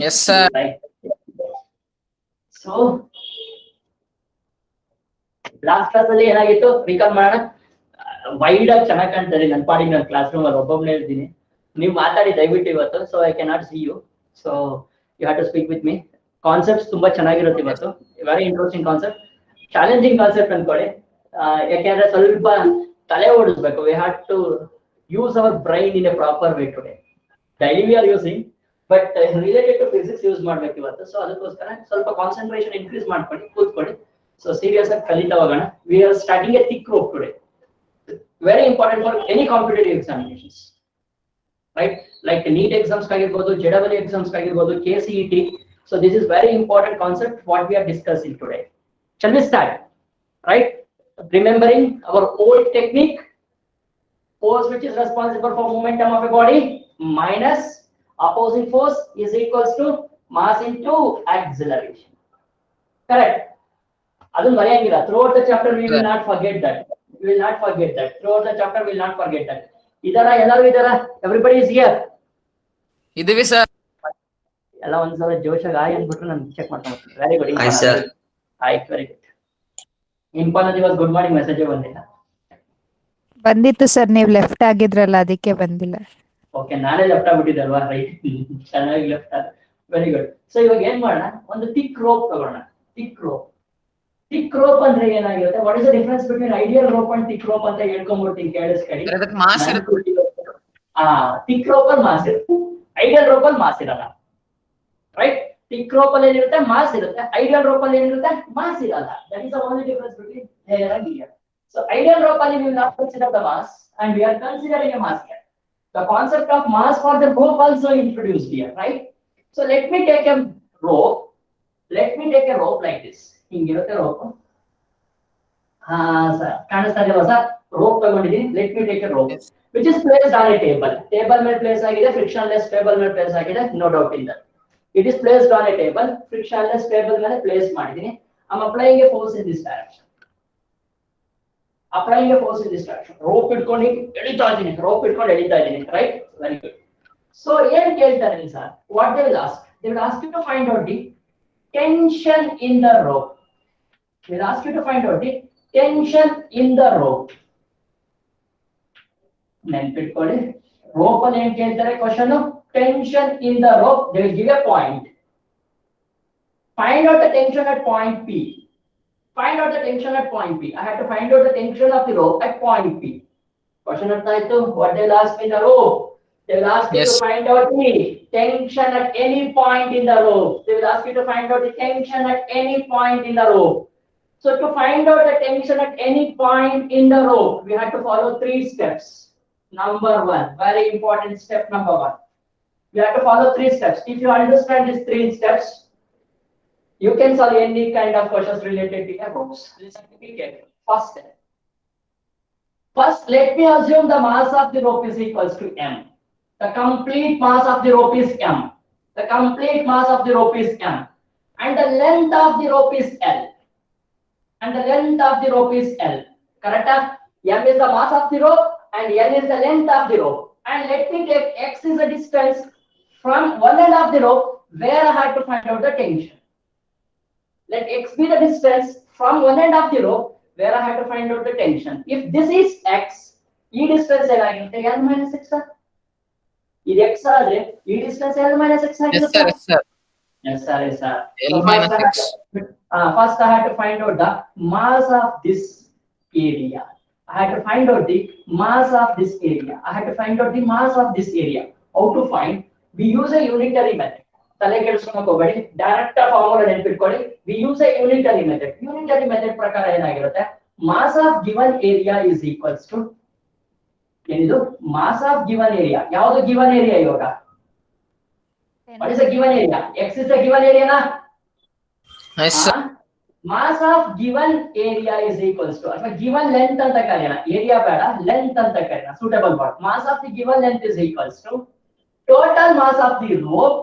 Yes, sir. Right. So last class ಅಲ್ಲಿ ಏನಾಗಿತ್ತು recall ಮಾಡೋಣ. ವೈಡ್ ಆಗಿ ಚೆನ್ನಾಗಿ ಕಾಣ್ತದೆ ನನ್ನ ಪಾಡಿಗೆ ನಾನು ಕ್ಲಾಸ್ ರೂಮ್ ಅಲ್ಲಿ ಒಬ್ಬೊಬ್ಬನೇ ಇರ್ತೀನಿ. ನೀವು ಮಾತಾಡಿ ದಯವಿಟ್ಟು ಇವತ್ತು. So I can not see you, so you have to speak with me. Concepts ತುಂಬಾ ಚೆನ್ನಾಗಿರುತ್ತೆ ಇವತ್ತು. Very interesting concept, challenging concept ಅನ್ಕೊಳ್ಳಿ. ಯಾಕೆಂದ್ರೆ ಸ್ವಲ್ಪ ತಲೆ ಓಡಿಸ್ಬೇಕು. We have to use our brain in a proper way today. Daily we are using, but related to physics use ಮಾಡ್ಬೇಕು ಇವತ್ತು. ಸೊ ಅದಕ್ಕೋಸ್ಕರ ಸ್ವಲ್ಪ ಕಾನ್ಸಂಟ್ರೇಷನ್ ಇನ್ಕ್ರೀಸ್ ಮಾಡ್ಕೊಳ್ಳಿ, ಕೂತ್ಕೊಳ್ಳಿ. So serious ಆಗಿ ಕಲಿತಾ ಹೋಗೋಣ. We are starting a thick rope today. Very important for any competitive examinations, right? Like NEET exams ಆಗಿರಬಹುದು, JEE exams ಆಗಿರಬಹುದು, KCET. So this is very important concept what we are discussing today. Shall we start? Right? Remembering our old technique, force which is responsible for momentum of a body minus opposing force is equals to mass into acceleration. Correct? Adun mariyangilla. Throughout the chapter we will not forget that. We will not forget that. Throughout the chapter we will not forget that. Idara ellaru idara? Everybody is here. Idivi sir. Ella ondsala ಜೋಶಾಗಿ ಆಯ್ ಅಂದ್ಬಿಟ್ರು ನಾನು check ಮಾಡ್ತಾ ಹೋಗ್ತೀನಿ. Very good. Hi sir. Hi, very good. ಇಂಪಾನ ದಿವಸ good morning message ಬಂದಿಲ್ಲ. ಬಂದಿತ್ತು sir, ನೀವು left ಆಗಿದ್ರಲ್ಲ ಅದಕ್ಕೆ ಬಂದಿಲ್ಲ. ಓಕೆ, ನಾನೇ ಲೆಫ್ಟ್ ಆಗ್ಬಿಟ್ಟಿದ್ದಲ್ವಾ? ರೈಟ್, ಚೆನ್ನಾಗಿ ಲೆಫ್ಟ್ ಆದ. Very good. ಸೊ ಇವಾಗ ಏನ್ ಮಾಡೋಣ, ಒಂದು ಥಿಕ್ ರೋಪ್ ತಗೋಣ. Thick rope. ಥಿಕ್ ರೋಪ್ ಅಂದ್ರೆ ಏನಾಗಿರುತ್ತೆ? What is the difference between ideal rope and thick rope ಅಂತ ಹೇಳ್ಕೊಂಡ್ಬಿಡ್ತೀನಿ, ಕೇಳಿಸ್ಕೊಳ್ಳಿ. ಅದಕ್ಕೆ ಮಾಸ್ ಇರುತ್ತೆ. ಥಿಕ್ ರೋಪ್ ಅಲ್ಲಿ ಮಾಸ್ ಇರುತ್ತೆ, ಐಡಿಯಲ್ ರೋಪ್ ಅಲ್ಲಿ ಮಾಸ್ ಇರಲ್ಲ. ರೈಟ್? ಥಿಕ್ ರೋಪ್ ಅಲ್ಲಿ ಏನಿರುತ್ತೆ? ಮಾಸ್ ಇರುತ್ತೆ. ಐಡಿಯಲ್ ರೋಪ್ ಅಲ್ಲಿ ಏನಿರುತ್ತೆ? ಮಾಸ್ ಇರಲ್ಲ. That is the only difference between hair and here. So ideal rope only we will not consider the mass, and we are considering a mass here. The concept of mass for the rope also introduced here, right? So let me take a rope. Let me take a rope like this. Hingirutte rope. Sir, ಕಾಣಿಸ್ತಾ ಇದೆಯಾ sir? rope ತಗೊಂಡಿದ್ದೀನಿ. Let me take a rope which is placed on a table. Table ಮೇಲೆ place ಆಗಿದೆ, frictionless table ಮೇಲೆ place ಆಗಿದೆ, no doubt in that. It is placed on a table, frictionless table ಮೇಲೆ place ಮಾಡಿದ್ದೀನಿ. I am applying a force in this direction. Applying a force in this direction. Rope ಇಟ್ಕೊಂಡು ಎಳಿತಾ ಇದ್ದೀನಿ, rope ಇಟ್ಕೊಂಡು ಎಳಿತಾ ಇದ್ದೀನಿ. Right? Very good. So ಏನ್ ಕೇಳ್ತಾರೆ sir? What they will ask? They will ask you to find out the tension in the rope. They will ask you to find out the tension in the rope. ನೆನ್ಪಿಟ್ಕೊಳ್ಳಿ, rope ಅಲ್ಲಿ ಏನ್ ಕೇಳ್ತಾರೆ question? Tension in the rope. They will give a point. Find out the tension at point P. Find out the tension at point P. I have to find out the tension of the rope at point P. Question artha aitu? What they will ask in the rope? They will ask you to find out the tension at any point in the rope. They will ask you to find out the tension at any point in the rope. So to find out the tension at any point in the rope, we have to follow 3 steps. Number 1, very important step number 1. We have to follow 3 steps. If you understand these 3 steps, you can solve any kind of questions related to your ropes. Listen to me carefully. First, let me assume the mass of the rope is equals to m. The complete mass of the rope is m. The complete mass of the rope is m. And the length of the rope is L. And the length of the rope is L. Correct? M is the mass of the rope and L is the length of the rope. And let me take x is the distance from one end of the rope where I have to find out the tension. Let x be the distance from one end of the rope where I have to find out the tension. If this is x, e distance ಏನಾಗಿರುತ್ತೆ? L minus x. ಇದು x ಆದ್ರೆ e distance L minus x ಆಗಿರುತ್ತೆ. Yes sir. Yes sir, yes sir. L minus x. First I have to find out the mass of this area. I have to find out the mass of this area. I have to find out the mass of this area. How to find? We use a unitary method. ತಲೆ ಕೆಡಿಸ್ಕೊಳ್ಳೋಕೆ ಹೋಗಬೇಡಿ, direct formula ನೆನಪಿಟ್ಕೊಳ್ಳಿ. We use a unitary method. Unitary method ಪ್ರಕಾರ ಏನಾಗಿರುತ್ತೆ? Mass of given area is equals to ಏನಿದು? Mass of given area. ಯಾವುದು given area ಇವಾಗ? What is the given area? X is the given ಏರಿಯಾನಾ? Yes sir. Mass of given area is equals to, ಅಥವಾ given length ಅಂತ ಕರೆಯೋಣ, area ಬೇಡ, length ಅಂತ ಕರೆಯೋಣ, suitable word. Mass of the given length is equals to total mass of the rope.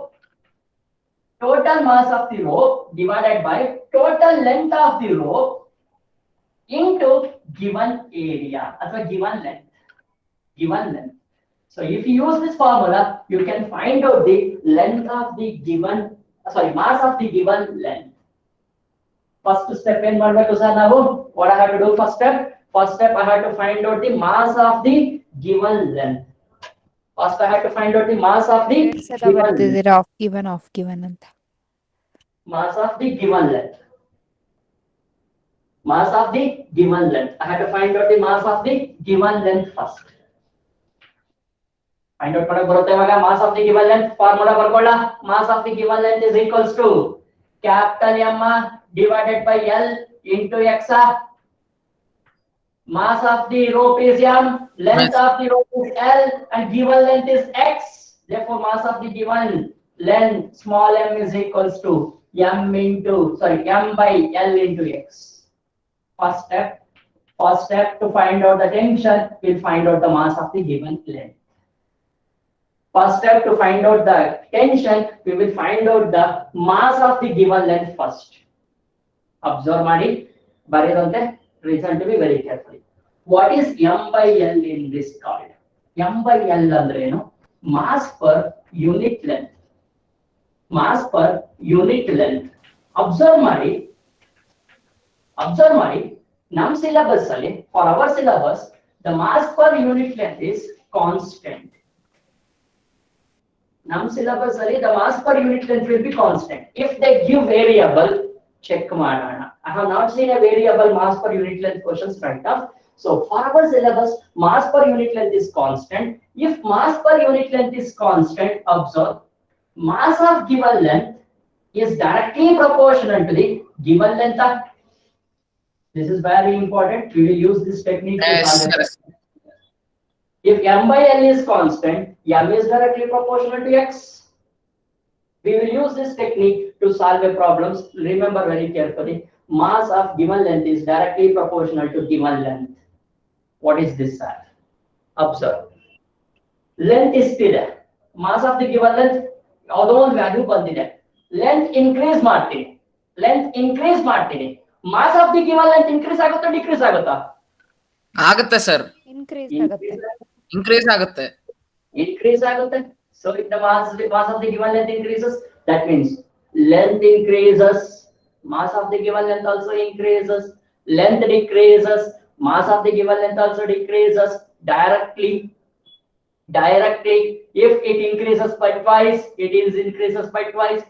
Total mass of the rope divided by total length of the rope into given area ಅಥವಾ given length. So if you use this formula, you can find out the length of the given, mass of the given length. First step in ಮಾಡಬೇಕು sir ನಾವು. What I have to do first step? First step I have to find out the mass of the given length. First I have to find out the mass of the given length. ಬರ್ತಿದ್ದೀರಾ of given ಅಂತ. Mass of the given length. Mass of the given length. I have to find out the mass of the given length first. Find out ಮಾಡಕ್ಕೆ ಬರುತ್ತೆ ಇವಾಗ mass of the given length formula ಬರ್ಕೊಳ್ಳ. Mass of the given length is equals to capital M divided by L into X. Mass of the rope is M, length of the rope is L, and given length is X. Therefore, mass of the given length small m is equals to M by L into X. First step to find out the tension, we'll find out the mass of the given length. First step to find out the tension, we will find out the mass of the given length first. Observe ಮಾಡಿ ಬರೆಯೋದಂತೆ. Listen to me very carefully. What is M by L in this called? M by L ಅಂದ್ರೆ ಏನು? Mass per unit length. Mass per unit length. Observe ಮಾಡಿ ನಮ್ಮ syllabus ಅಲ್ಲಿ, for our syllabus, the mass per unit length is constant. Nam syllabus ali the mass per unit length will be constant. If they give variable, check madana. I have not seen a variable mass per unit length questions right now. So for our syllabus, mass per unit length is constant. If mass per unit length is constant, observe, mass of given length is directly proportional to the given length. This is very important. We will use this technique to Yes, solve it. sir. If M by L is constant, M is directly proportional to X. We will use this technique to solve a problem. Remember very carefully, mass of given length is directly proportional to given length. What is this, sir? Observe. Length is still there. Mass of the given length, although value ಬಂದಿದೆ. Length increase ಮಾಡ್ತೀನಿ. Mass of the given length increase ಆಗುತ್ತಾ decrease ಆಗುತ್ತಾ? ಆಗುತ್ತೆ sir. Increase ಆಗುತ್ತೆ. Increase ಆಗುತ್ತೆ. Increase ಆಗುತ್ತೆ. So if the mass of the given length increases, that means length increases, mass of the given length also increases. Length decreases, mass of the given length also decreases directly. If it increases by twice, it is increases by twice.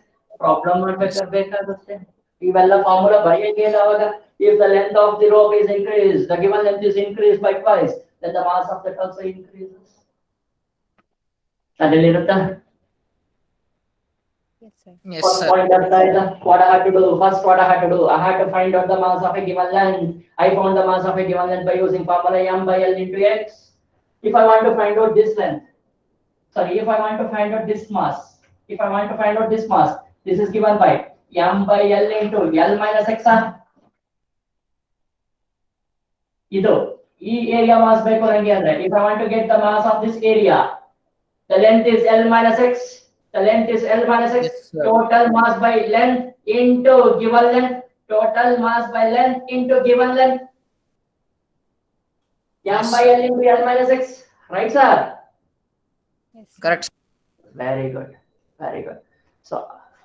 Problem ಮಾಡ್ಬೇಕಾಗುತ್ತೆ. ಇವೆಲ್ಲ formula ಬರೆಯಂಗಿಲ್ಲ ಅವಾಗ. If the length of the rope is increased, the given length is increased by twice, then the mass of that also increases. ಅಲ್ಲಿರುತ್ತಾ? Yes, sir. Yes, First sir. point ಅರ್ಥ ಆಯ್ತಾ? What I had to do? First, what I had to do? I had to find out the mass of a given length. I found the mass of a given length by using formula M by L into X. If I want to find out this length, if I want to find out this mass, this is given by M by L into L minus X. ಇದು ಈ area mass ಬೇಕು ನನಗೆ ಅಂದ್ರೆ, if I want to get the mass of this area, the length is L minus X. Yes, sir. Total mass by length into given length. Total mass by length into given length. M by L into L minus X. Right, sir? Yes, sir. Correct. Very good. So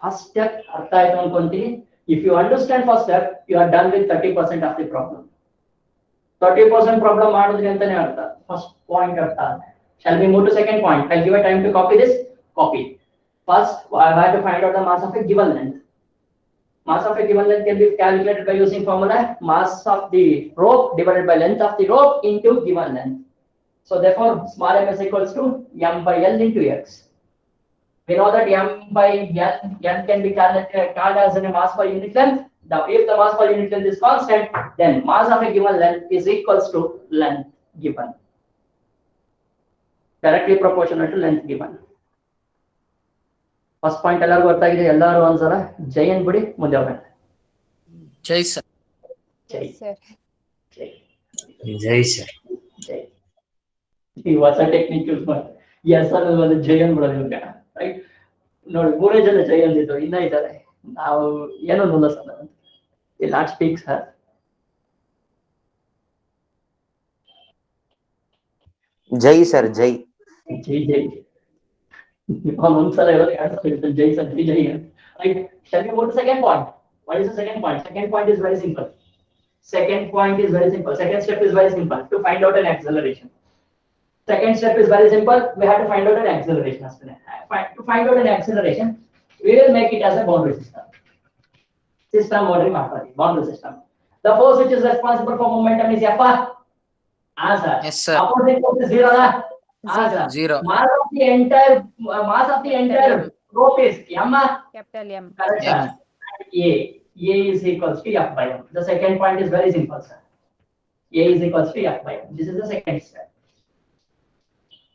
first step ಅರ್ಥ ಆಯ್ತು ಅನ್ಕೊಂತೀನಿ. If you understand first step, you are done with 30% of the problem. 30% problem ಮಾಡಿದ್ರಿ ಅಂತಾನೆ ಅರ್ಥ. First point ಅರ್ಥ. Shall we move to second point? I'll give a time to copy this. Copy. First, I have to find out the mass of a given length. Mass of a given length can be calculated by using formula mass of the rope divided by length of the rope into given length. So therefore, small m is equals to M by L into X. We know that M by L can be called as a mass per unit length. Now, if the mass per unit length is constant, then mass of a given length is equals to length given. Directly proportional to length given. First point ಎಲ್ಲರಿಗೂ ಅರ್ಥ ಆಗಿದೆ. ಎಲ್ಲರೂ ಒಂದ್ಸಲ ಜೈ ಅನ್ಬಿಡಿ, ಮುಂದೆ ಹೋಗೋಣ. ಜೈ sir. ಜೈ Yes, sir. ಜೈ sir. ಜೈ. ಈ ಹೊಸ technique use ಮಾಡಿ ಎಸ್ ಅನ್ನೋದು ಜೈ ಅನ್ಬಿಡೋದು ಇವಾಗ. ರೈಟ್ ನೋಡಿ, 3 ಜನ ಜೈ ಅಂದಿದ್ದು, ಇನ್ನ ಇದ್ದಾರೆ. ನಾವು ಏನೋ sir will not speak sir. Jai sir, Jai. Jai Jai. On one side, Jai Sir, Jai Jai. Right? Shall we go to second point? What is the second point? Second point is very simple. Second point is very simple. Second step is very simple. To find out an acceleration. Second step is very simple. We have to find out an acceleration. To find out an acceleration, we will make it as a boundary system. System boundary system. The force which is responsible for momentum is F. Answer. Yes, sir. Opposite force is zero. Answer. Zero. Mass of the entire rope is M. Capital M. Correct, Yeah. sir. A is equals to F by M. The second point is very simple, sir. A is equals to F by M. This is the second step.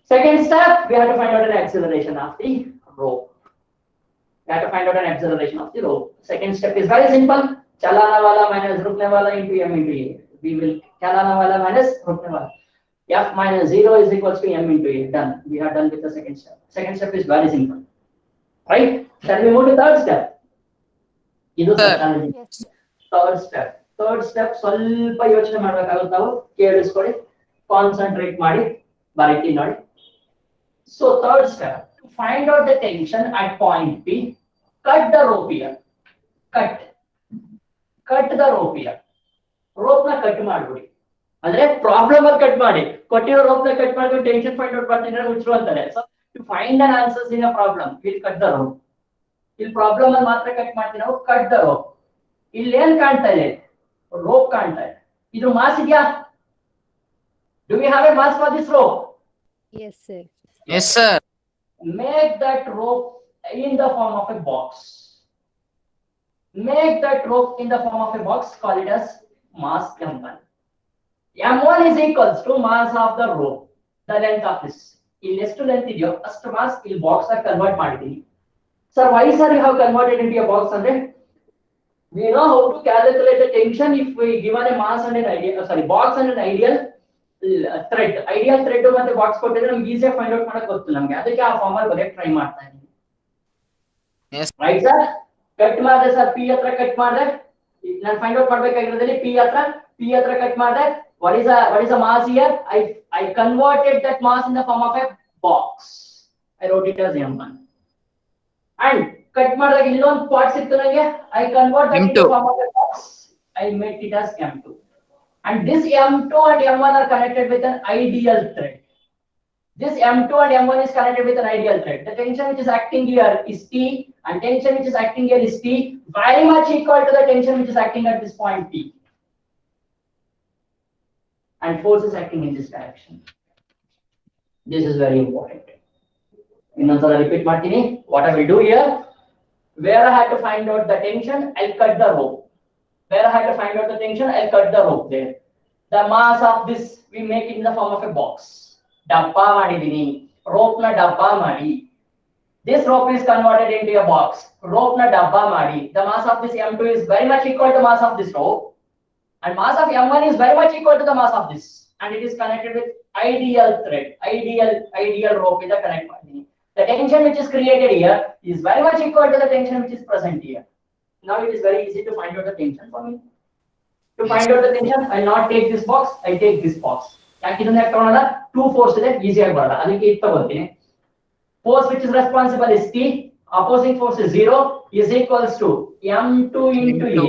Second step, we have to find out an acceleration of the rope. We have to find out an acceleration of the rope. Second step is very simple. Chalana wala minus rukne wala into M into A. We will chalana wala minus rukne wala. F minus 0 is equals to M into A. Done. We are done with the second step. Second step is very simple. Right? Shall we move to third step? ಇದು strategy. Third step ಸ್ವಲ್ಪ ಯೋಚನೆ ಮಾಡಬೇಕಾಗುತ್ತೆ ನಾವು ಕೇಳಿಸ್ಕೊಳ್ಳಿ concentrate ಮಾಡಿ ಬರೀತಿ ನೋಡಿ. So third step, to find out the tension at point P, cut the rope here. Cut the rope here. Rope na cut ಮಾಡ್ಬಿಡಿ. ಅಂದ್ರೆ ಪ್ರಾಬ್ಲಮ್ ಅಲ್ಲಿ ಕಟ್ ಮಾಡಿ ಕೊಟ್ಟಿರೋ ರೋಪ್ ನ ಕಟ್ ಮಾಡ್ಕೊಂಡು ಟೆನ್ಷನ್ ಫೈಂಡ್ ಔಟ್ ಮಾಡ್ತೀನಿ ಹುಚ್ಚರು ಅಂತಾರೆ. So to find an answers in a problem, we'll cut the rope. ಇಲ್ಲಿ ಪ್ರಾಬ್ಲಮ್ ಅಲ್ಲಿ ಮಾತ್ರ ಕಟ್ ಮಾಡ್ತೀವಿ ನಾವು. Cut the rope. ಇಲ್ಲಿ ಏನ್ ಕಾಣ್ತಾ ಇದೆ? ರೋಪ್ ಕಾಣ್ತಾ ಇದೆ. ಇದು ಮಾಸ್ ಇದೆಯಾ? Do we have a mass for this rope? Yes, sir. Yes, sir. Make that rope in the form of a box. Make that rope in the form of a box. Call it as mass M1. M1 is equals to mass of the rope. The length of this. ಇಲ್ಲಿ ಎಷ್ಟು length ಇದೆಯೋ ಅಷ್ಟು mass ಇಲ್ಲಿ box ಆಗಿ convert ಮಾಡಿದೀನಿ. Sir, why sir you have converted into a box ಅಂದ್ರೆ we know how to calculate the tension if we given a mass and an ideal box and an ideal thread. Ideal thread ಮತ್ತೆ box ಕೊಟ್ಟಿದ್ರೆ ನಮಗೆ easy ಆಗಿ find out ಮಾಡಕ್ಕೆ ಗೊತ್ತು ನಮಗೆ. ಅದಕ್ಕೆ ಆ ಫಾರ್ಮ್ ಅಲ್ಲಿ ಬರೆಯಕ್ಕೆ ಟ್ರೈ ಮಾಡ್ತಾ ಇದ್ದೀನಿ. Yes. Right sir. ಕಟ್ ಮಾಡಿದೆ ಸರ್, ಪಿ ಹತ್ರ ಕಟ್ ಮಾಡಿದೆ. ನಾನು ಫೈಂಡ್ ಔಟ್ ಮಾಡಬೇಕಾಗಿರೋದ್ರಲ್ಲಿ ಪಿ ಹತ್ರ ಕಟ್ ಮಾಡಿದೆ. What is a mass here? I converted that mass in the form of a box. I wrote it as M1. And cut ಮಾಡಿದಾಗ ಇಲ್ಲೊಂದು part ಸಿಕ್ತು ನನಗೆ. I convert that into form of a box. I made it as M2. And this M2 and M1 are connected with an ideal thread. This M2 and M1 is connected with an ideal thread. The tension which is acting here is T, and tension which is acting here is T, very much equal to the tension which is acting at this point P. And force is acting in this direction. This is very important. Innondsala repeat ಮಾಡ್ತೀನಿ. What I will do here, where I had to find out the tension, I'll cut the rope. Where I had to find out the tension, I'll cut the rope there. The mass of this we make it in the form of a box. Dabba ಮಾಡಿದೀನಿ. Rope na dabba ಮಾಡಿ. This rope is converted into a box. Rope na dabba ಮಾಡಿ. The mass of this M2 is very much equal to the mass of this rope. And mass of M1 is very much equal to the mass of this. And it is connected with ideal thread. Ideal rope in the connect ಮಾಡಿದೀನಿ. The tension which is created here is very much equal to the tension which is present here. Now it is very easy to find out the tension for me. To find out the tension, I'll not take this box, I take this box. ಯಾಕೆ ಇದನ್ನ ತಗೊಳ್ಳೋಣ? 2 force ಇದೆ, easy ಆಗಿ ಬರಲ್ಲ. ಅದಕ್ಕೆ ಇದು ತಗೊಳ್ತೀನಿ. Force which is responsible is T, opposing force is 0, is equals to M2 into A.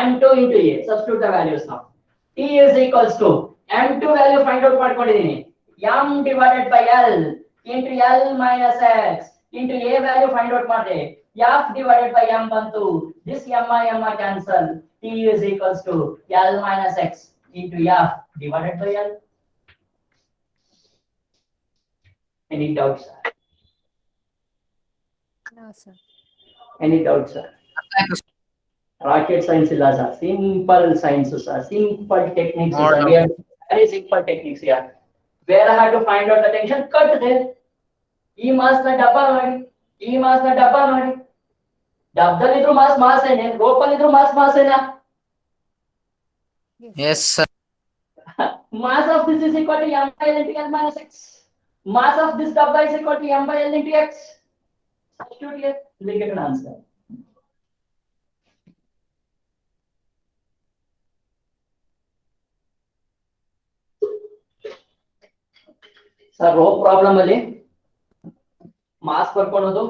M2 into A. Substitute the values now. T is equals to M2 value find out ಮಾಡ್ಕೊಂಡಿದ್ದೀನಿ. M divided by L into L minus X into A value find out ಮಾಡಿದೆ. F divided by M ಬಂತು. This M cancel. T is equals to L minus X into F divided by L. Any doubts, sir? No, sir. Any doubts, sir? Rocket science ಇಲ್ಲ sir. Simple science, sir. Simple techniques, sir. We have very simple techniques here. Where I had to find out the tension, cut there. ಈ mass ನ ಡಬ್ಬ ಮಾಡಿ. ಡಬ್ಬದಲ್ಲಿದ್ರು mass ಏನೇ, ರೋಪಲ್ಲಿದ್ರು mass ಏನ? Yes, sir. Mass of this is equal to M by L into L minus X. Mass of this dabba is equal to M by L into X. Substitute here, we'll get an answer. Sir rope problem ಅಲ್ಲಿ mass ಬರ್ಕೊಳೋದು,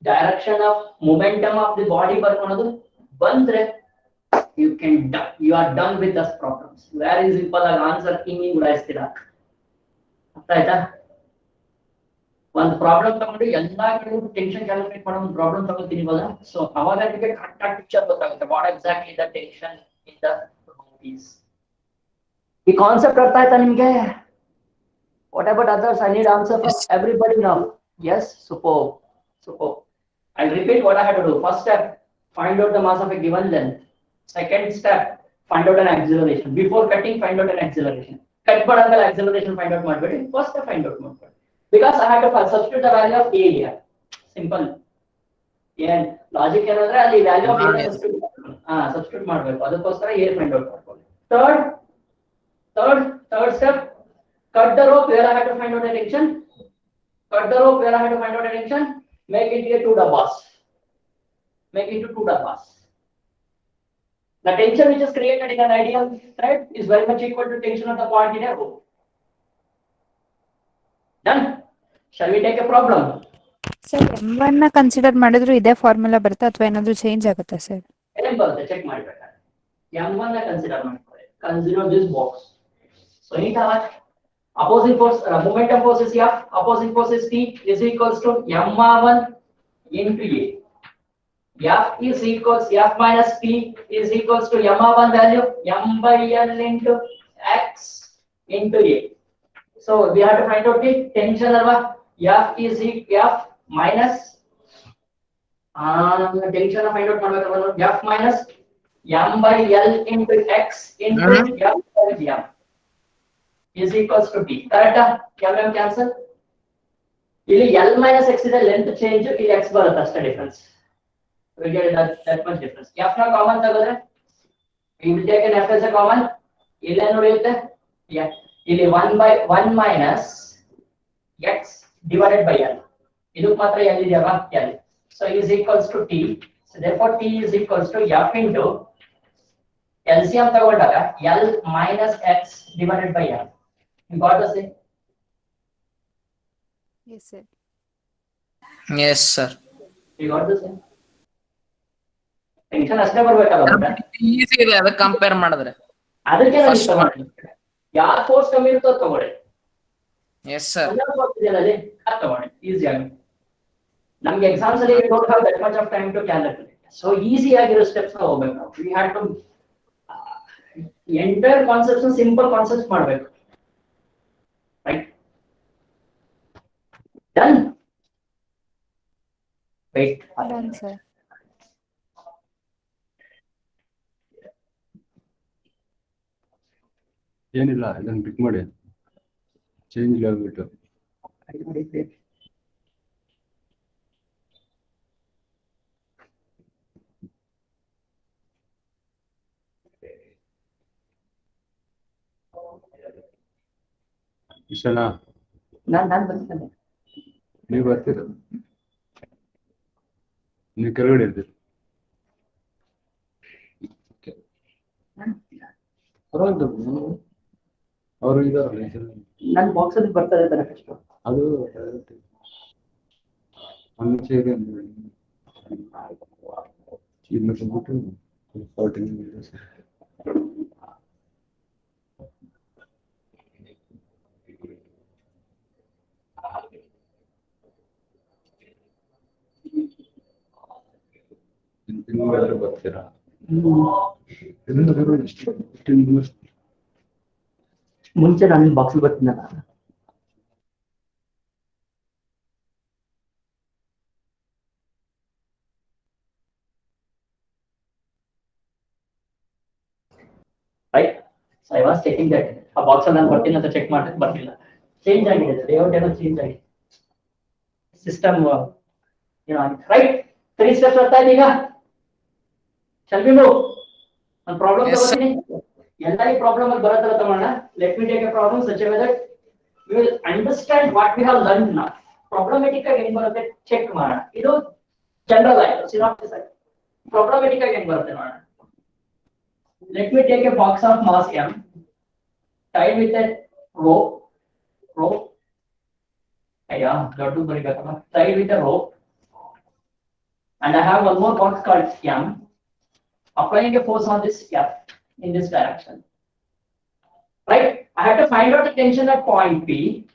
direction of momentum of the body ಬರ್ಕೊಳೋದು ಬಂದ್ರೆ you are done with this problems. Very simple ಆಗಿ answer ಹಿಂಗೆ ಉಡಾಯಿಸ್ತೀರಾ. ಅರ್ಥ ಆಯ್ತಾ? ಒಂದು problem ತಗೊಂಡು ಎಲ್ಲಾ ಕಡೆ ಟೆನ್ಷನ್ ಕ್ಯಾಲ್ಕುಲೇಟ್ ಮಾಡೋ ಒಂದು ಪ್ರಾಬ್ಲಮ್ ತಗೊಳ್ತೀನಿ ಇವಾಗ. ಸೊ ಅವಾಗ ನಿಮಗೆ ಕರೆಕ್ಟ್ ಆಗಿ ಪಿಕ್ಚರ್ ಗೊತ್ತಾಗುತ್ತೆ what exactly the tension in the room is. ಈ ಕಾನ್ಸೆಪ್ಟ್ ಅರ್ಥ ಆಯ್ತಾ ನಿಮ್ಗೆ? What about others? I need answer from everybody now. Yes, superb. I'll repeat what I had to do. First step, find out the mass of a given length. Second step, find out an acceleration. Before cutting, find out an acceleration. Cut badadmele acceleration find out ಮಾಡಬೇಡಿ. First step find out ಮಾಡಬೇಡಿ. Because I had to substitute the value of a here. Simple. ಏನ್ logic ಏನಂದ್ರೆ ಅಲ್ಲಿ value of a substitute ಮಾಡಬೇಕು. ಅದಕ್ಕೋಸ್ಕರ a find out ಮಾಡ್ಕೊಳ್ಳಿ. Third step, cut the rope where I had to find out the tension. Make it here 2 dabbas. The tension which is created in an ideal thread is very much equal to tension of the point in a rope. Done? Shall we take a problem? Sir M1 ನ consider ಮಾಡಿದ್ರು ಇದೇ formula ಬರುತ್ತಾ ಅಥವಾ ಏನಾದ್ರೂ change ಆಗುತ್ತಾ sir? ಏನ್ ಬರುತ್ತೆ check ಮಾಡಬೇಕಾದ್ರೆ M1 ನ ಕನ್ಸಿಡರ್ ಮಾಡ್ಕೊಳ್ಳಿ. Consider this box. So in opposing force, momentum force is F, opposing force is T, is equals to M1 into A. F is equals F minus P is equals to M1 value M by L into X into A. So we have to find out the tension alva. F is F minus tension find out ಮಾಡಬೇಕು. F minus M by L into X into F by M is equals to T. Correct? M cancel. ಇಲ್ಲಿ L minus X ಇದೆ length change, ಇಲ್ಲಿ X ಬರುತ್ತೆ ಅಷ್ಟೇ difference. We get that much difference. F na common ತಗೊಂಡ್ರೆ we will take an F as a common. ಇಲ್ಲಿ ಏನು ಉಳಿಯುತ್ತೆ? ಇಲ್ಲಿ 1 minus X divided by L. ಇದು ಮಾತ್ರ L ಇದೆಯಲ್ಲ L. So is equals to T. So therefore T is equals to F into LCM ತಗೊಂಡಾಗ L minus X divided by L. You got the same? Yes sir. Yes sir. You got the same? Tension ಅಷ್ಟೇ ಬರ್ಬೇಕಲ್ಲ. Easy ಇದೆ ಅದಕ್ಕೆ compare ಮಾಡಿದ್ರೆ. ಅದಕ್ಕೆ ನಾನು ತಗೊಂಡೆ. ಯಾರ್ ಫೋರ್ಸ್ ಕಮ್ಮಿ ಇರುತ್ತೋ ತಗೊಳ್ಳಿ. Yes sir. ಅಲ್ಲಿ ಅದು ತಗೊಳ್ಳಿ ಈಸಿ ಆಗಿ. ನಮ್ಗೆ ಎಕ್ಸಾಮ್ಸ್ ಅಲ್ಲಿ we don't have that much of time to calculate. So easy ಆಗಿರೋ ಸ್ಟೆಪ್ಸ್ ನ ಹೋಗ್ಬೇಕು ನಾವು. We had to entire concepts simple concepts ಮಾಡಬೇಕು. Right? Done? Wait. Done sir. ಏನಿಲ್ಲ ಇದನ್ನು ಪಿಕ್ ಮಾಡಿ ಚೇಂಜ್ ಆಗ್ಬಿಟ್ಟು ಇಷ್ಟನಾ? ನಾನು ಬರ್ತೀನಿ. ನೀವು ಬರ್ತೀರ, ನೀವು ಕೆಳಗಡೆ ಇರ್ತೀರಿ. ಅವರು ಇದಾರಲ್ಲ ನನ್ನ ಬಾಕ್ಸ್ ಅಲ್ಲಿ ಬರ್ತಾ ಇದ್ದಾರೆ ಫಸ್ಟ್. ಅದು ಮುಂಚೆ ಇದೆ ಇದನ್ನ ಬಿಟ್ಟು 14 minutes. ತಿಂಗಳು ಬರ್ತೀರಾ? ಮುಂಚೆ ನಾನು ಬಾಕ್ಸ್ ಬರ್ತೀನಿ. Right? So I was checking that. ಆ ಬಾಕ್ಸ್ ಅಲ್ಲಿ ನಾನು ಬರ್ತೀನಿ ಅಂತ ಚೆಕ್ ಮಾಡಕ್ಕೆ ಬರ್ತಿಲ್ಲ. ಚೇಂಜ್ ಆಗಿದೆ, ಲೇಔಟ್ ಏನೋ ಚೇಂಜ್ ಆಗಿದೆ, ಸಿಸ್ಟಮ್ ಏನೋ ಆಗಿದೆ. ರೈಟ್? 3 ಸ್ಟೆಪ್ಸ್ ಬರ್ತಾ ಇದೆ ಈಗ. Shall we move? ಒಂದು ಪ್ರಾಬ್ಲಮ್ ತಗೋತೀನಿ. ಎಲ್ಲ ಈ ಪ್ರಾಬ್ಲಮ್ ಅಲ್ಲಿ ಬರೋ ತರ ತಗೋಣ. Let me take a problem such a way that we will understand what we have learned now. Problematic ಆಗಿ ಏನು ಬರುತ್ತೆ ಚೆಕ್ ಮಾಡೋಣ. ಇದು ಜನರಲ್ ಆಯ್ತು, ಸಿನಾಪ್ಸಿಸ್ ಆಯ್ತು. Problematic ಆಗಿ ಏನು ಬರುತ್ತೆ ನೋಡೋಣ. Let me take a box of mass M tied with a rope Yeah, dot tied with a rope. And I have one more box called M. Applying a force on this F in this direction. Right? I have to find out the tension at point P,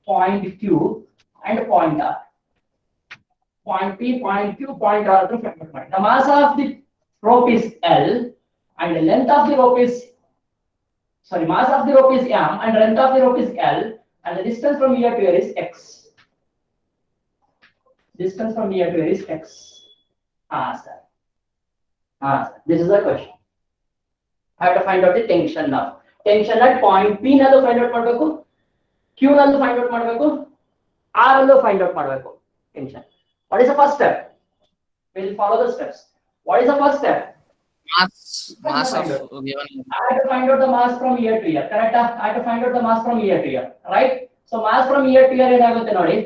point Q, and point R. Point P, point Q, point R to find out. The mass of the rope is L, and the length of the rope is, mass of the rope is M, and length of the rope is L, and the distance from here to here is X. Distance from here to here is X. Sir. This is the question. I have to find out the tension now. Tension at point P nallu find out ಮಾಡಬೇಕು, Q nallu find out ಮಾಡಬೇಕು, R nallu find out ಮಾಡಬೇಕು. Tension. What is the first step? We'll follow the steps. What is the first step? Mass of given. I have to find out the mass from here to here. Correct? I have to find out the mass from here to here. Right? So mass from here to here ಏನಾಗುತ್ತೆ ನೋಡಿ,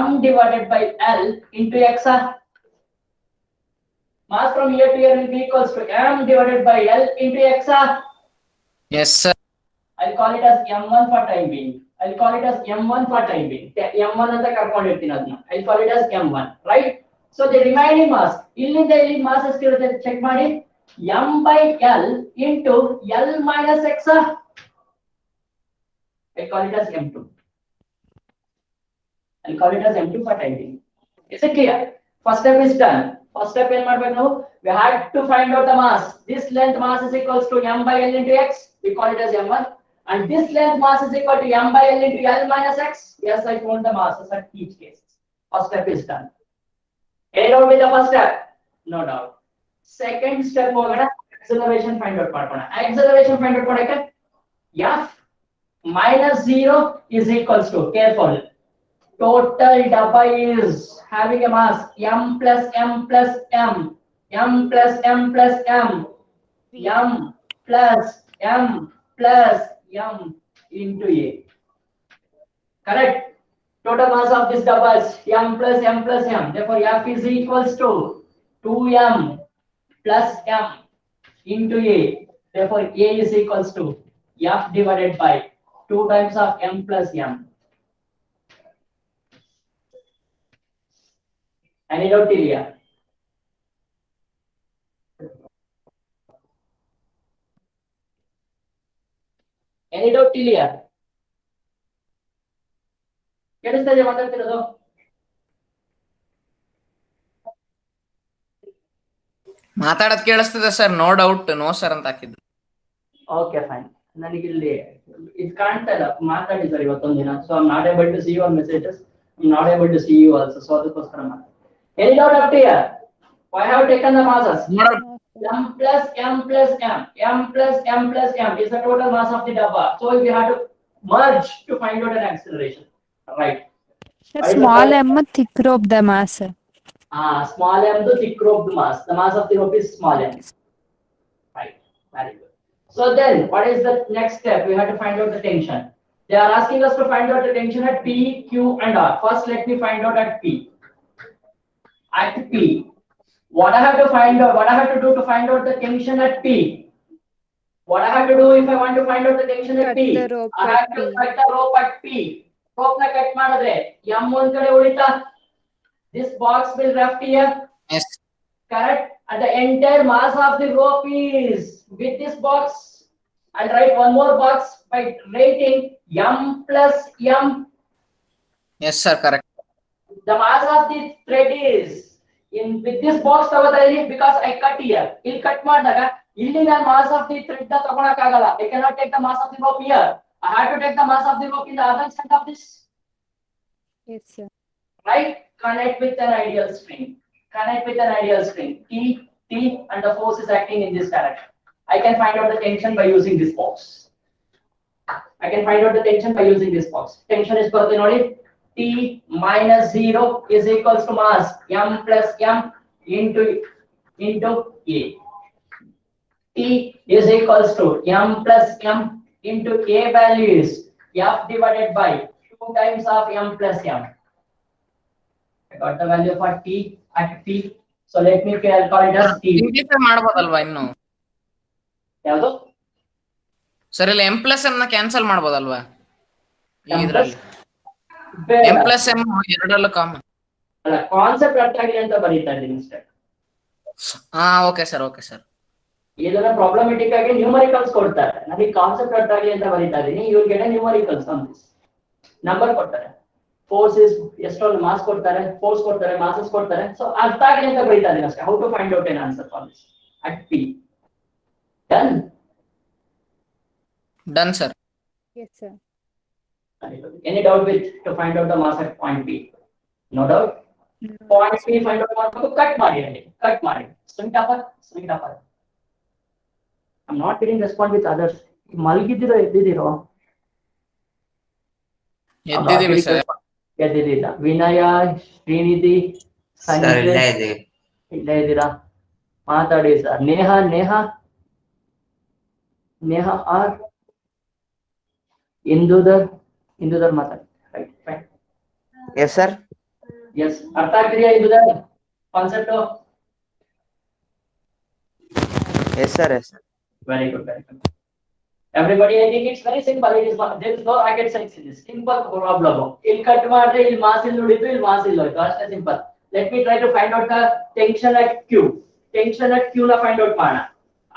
M divided by L into X. Mass from here to here will be equals to M divided by L into X. Yes, sir. I'll call it as M1 for time being. I'll call it as M1 for time being. M1 ಅಂತ ಕರ್ಕೊಂಡಿರ್ತೀನಿ ಅದನ್ನ. I'll call it as M1, right? So the remaining mass, ಇಲ್ಲಿಂದ ಇಲ್ಲಿ mass ಎಷ್ಟಿರುತ್ತೆ check ಮಾಡಿ. M by L into L minus X. I'll call it as M2. I'll call it as M2 for time being. Is it clear? First step is done. First step in now, we had to find out the mass. This length mass is equals to M by L into X. We call it as M1. And this length mass is equal to M by L into L minus X. Yes, I found the masses at each case. First step is done. Any doubt with the first step? No doubt. Second step, acceleration find out. Acceleration find out. F minus 0 is equals to, careful, total dabba is having a mass M plus M plus M, M plus M plus M, M plus M plus M into A. Correct? Total mass of this dabba is M plus M plus M. Therefore, F is equals to 2M plus M into A. Therefore, A is equals to F divided by 2 times of M plus M. Any doubt till here? Any doubt till here? ಕೇಳಿಸ್ತಾ ಇದೆಯಾ ಮಾತಾಡ್ತಿರೋದು? ಮಾತಾಡೋದು ಕೇಳಿಸ್ತದೆ sir, no doubt, no sir ಅಂತ ಹಾಕಿದ್ದು. Okay fine. ನನಗೆ ಇಲ್ಲಿ ಇದು ಕಾಣ್ತಾ ಇಲ್ಲ, ಮಾತಾಡಿ ಸರ್ ಇವತ್ತೊಂದು ದಿನ. So I not able to see your messages, I not able to see you also. So ಅದಕ್ಕೋಸ್ಕರ ಮಾತಾಡಿ. Any doubt up to here? I have taken the masses. M plus M plus M, M plus M plus M is the total mass of the dabba. So we have to merge to find out an acceleration, right? Small m thick rope the mass. Small m the thick rope the mass. The mass of the rope is small m. Right. Very good. So then, what is the next step? We have to find out the tension. They are asking us to find out the tension at P, Q, and R. First, let me find out at P. At P, what I have to find out, what I have to do to find out the tension at P? What I have to do if I want to find out the tension at P? I have to cut the rope at P. Rope na cut madre. M one kade ulita. This box will left here. Yes. Correct. And the entire mass of the rope is with this box. I'll write one more box by writing M plus M. Yes, sir, correct. The mass of the thread is in with this box because I cut here. I'll cut ಮಾಡಿದಾಗ ಇಲ್ಲಿ ನಾನು mass of the thread ತಗೊಳಕ ಆಗಲ್ಲ. I cannot take the mass of the rope here. I have to take the mass of the rope in the other side of this. Yes, sir. Right? Connect with an ideal string. Connect with an ideal string. T, and the force is acting in this direction. I can find out the tension by using this box. I can find out the tension by using this box. Tension is bರುತ್ತೆ ನೋಡಿ. T minus 0 is equals to mass M plus M into A. T is equals to M plus M into A value is F divided by 2 times of M plus M. I got the value for T at P. So let me call it as T. Simplify ಮಾಡಬಹುದಲ್ವಾ ಇನ್ನು? ಯಾವುದು sir ಇಲ್ಲಿ M plus M ನ cancel ಮಾಡಬಹುದಲ್ವಾ? ಇದರಲ್ಲಿ M plus M ಎರಡರಲ್ಲೂ common. ಅಲ್ಲ, concept ಅರ್ಥ ಆಗಲಿ ಅಂತ ಬರೀತಾ ಇದ್ದೀನಿ ಅಷ್ಟೇ. ಹಾ ಓಕೆ ಸರ್. ಇದನ್ನ ಪ್ರಾಬ್ಲಮೆಟಿಕ್ ಆಗಿ ನ್ಯೂಮರಿಕಲ್ಸ್ ಕೊಡ್ತಾರೆ, ನನಗೆ ಕಾನ್ಸೆಪ್ಟ್ ಅರ್ಥ ಆಗಲಿ ಅಂತ ಬರೀತಾ ಇದ್ದೀನಿ. You get numericals on this. Number ಕೊಡ್ತಾರೆ, ಫೋರ್ಸ್ ಇಸ್ ಎಷ್ಟೊಂದು ಮಾಸ್ ಕೊಡ್ತಾರೆ, ಫೋರ್ಸ್ ಕೊಡ್ತಾರೆ, ಮಾಸಸ್ ಕೊಡ್ತಾರೆ. ಸೊ ಅರ್ಥ ಆಗಲಿ ಅಂತ ಬರೀತಾ ಇದ್ದೀನಿ ಅಷ್ಟೇ. How to find out N answer for this at P. Done sir. Yes, sir. Any doubt with to find out the mass at point P? No doubt. Point P find out ಮಾಡ್ಬೇಕು, ಕಟ್ ಮಾಡಿ. Swing upper. I'm not getting response with others. ಮಲಗಿದ್ದೀರೋ ಎದ್ದಿದ್ದೀರೋ? ಎದ್ದಿದ್ದೀವಿ ಸರ್. ಎದ್ದಿದ್ದಿಲ್ಲ. Vinaya, Srinidhi, sir ಇಲ್ಲೇ ಇದೀವಿ. ಇಲ್ಲೇ ಇದ್ದೀರಾ? ಮಾತಾಡಿ ಸರ್. ನೇಹ ಆರ್, ಇಂದುದರ್ ಮಾತಾಡಿ. ರೈಟ್. S sir. ಎಸ್, ಅರ್ಥ ಆಗ್ತಿದೆಯಾ ಇಂದುದರ್ concept? Yes sir. Very good. Everybody, I think it's very simple. There is no rocket science in this. Simple problem. ಇಲ್ಲಿ ಕಟ್ ಮಾಡಿದ್ರೆ ಇಲ್ಲಿ ಮಾಸ್ ಇಲ್ಲಿ ಉಳಿತು, ಇಲ್ಲಿ ಮಾಸ್ ಇಲ್ಲಿ ಹೋಯ್ತು, ಅಷ್ಟೇ simple. Let me try to find out the tension at Q. Tension at Q ನ find out ಮಾಡೋಣ.